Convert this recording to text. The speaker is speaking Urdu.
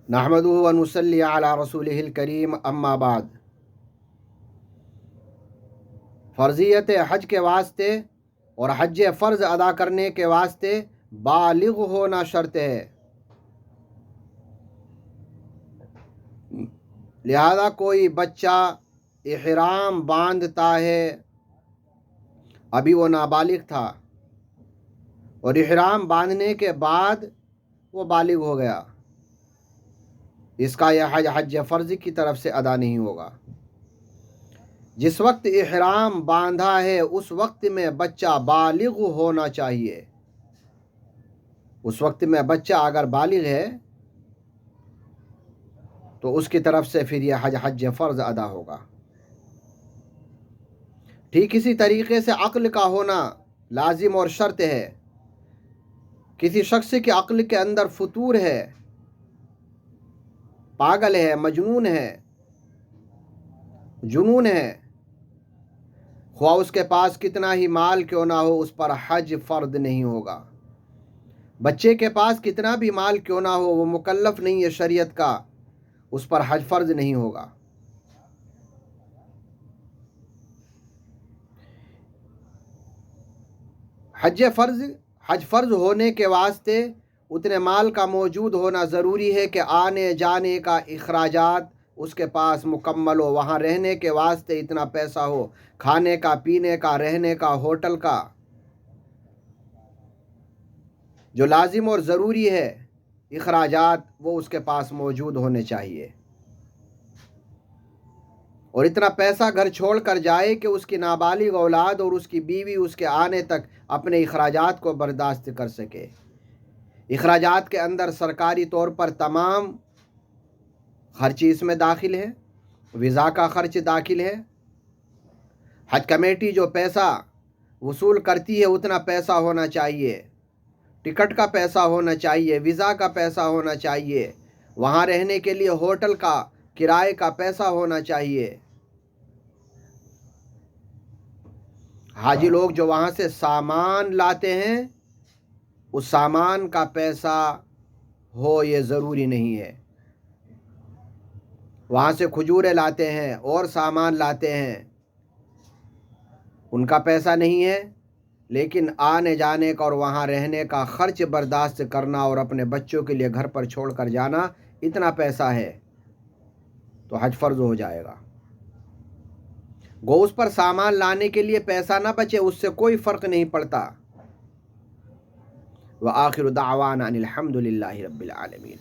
نحمدہ و نصلی علی رسولہ الکریم، اما بعد۔ فرضیت حج کے واسطے اور حج فرض ادا کرنے کے واسطے بالغ ہونا شرط ہے، لہذا کوئی بچہ احرام باندھتا ہے، ابھی وہ نابالغ تھا اور احرام باندھنے کے بعد وہ بالغ ہو گیا، اس کا یہ حج فرض کی طرف سے ادا نہیں ہوگا۔ جس وقت احرام باندھا ہے اس وقت میں بچہ بالغ ہونا چاہیے، اس وقت میں بچہ اگر بالغ ہے تو اس کی طرف سے پھر یہ حج فرض ادا ہوگا۔ ٹھیک اسی طریقے سے عقل کا ہونا لازم اور شرط ہے۔ کسی شخص کی عقل کے اندر فطور ہے، پاگل ہے، مجنون ہے، جنون ہے، خواہ اس کے پاس کتنا ہی مال کیوں نہ ہو، اس پر حج فرض نہیں ہوگا۔ بچے کے پاس کتنا بھی مال کیوں نہ ہو، وہ مکلف نہیں ہے شریعت کا، اس پر حج فرض نہیں ہوگا۔ حج فرض ہونے کے واسطے اتنے مال کا موجود ہونا ضروری ہے کہ آنے جانے کا اخراجات اس کے پاس مکمل ہو، وہاں رہنے کے واسطے اتنا پیسہ ہو، کھانے کا، پینے کا، رہنے کا، ہوٹل کا، جو لازم اور ضروری ہے اخراجات، وہ اس کے پاس موجود ہونے چاہیے۔ اور اتنا پیسہ گھر چھوڑ کر جائے کہ اس کی نابالغ اولاد اور اس کی بیوی اس کے آنے تک اپنے اخراجات کو برداشت کر سکے۔ اخراجات کے اندر سرکاری طور پر تمام خرچ اس میں داخل ہے، ویزا کا خرچ داخل ہے، حج کمیٹی جو پیسہ وصول کرتی ہے اتنا پیسہ ہونا چاہیے، ٹکٹ کا پیسہ ہونا چاہیے، ویزا کا پیسہ ہونا چاہیے، وہاں رہنے کے لیے ہوٹل کا کرائے کا پیسہ ہونا چاہیے۔ حاجی لوگ جو وہاں سے سامان لاتے ہیں اس سامان کا پیسہ ہو یہ ضروری نہیں ہے۔ وہاں سے کھجوریں لاتے ہیں اور سامان لاتے ہیں، ان کا پیسہ نہیں ہے، لیکن آنے جانے کا اور وہاں رہنے کا خرچ برداشت کرنا اور اپنے بچوں کے لیے گھر پر چھوڑ کر جانا، اتنا پیسہ ہے تو حج فرض ہو جائے گا۔ گو اس پر سامان لانے کے لیے پیسہ نہ بچے، اس سے کوئی فرق نہیں پڑتا۔ وآخر دعوانا ان الحمد للہ رب العالمین۔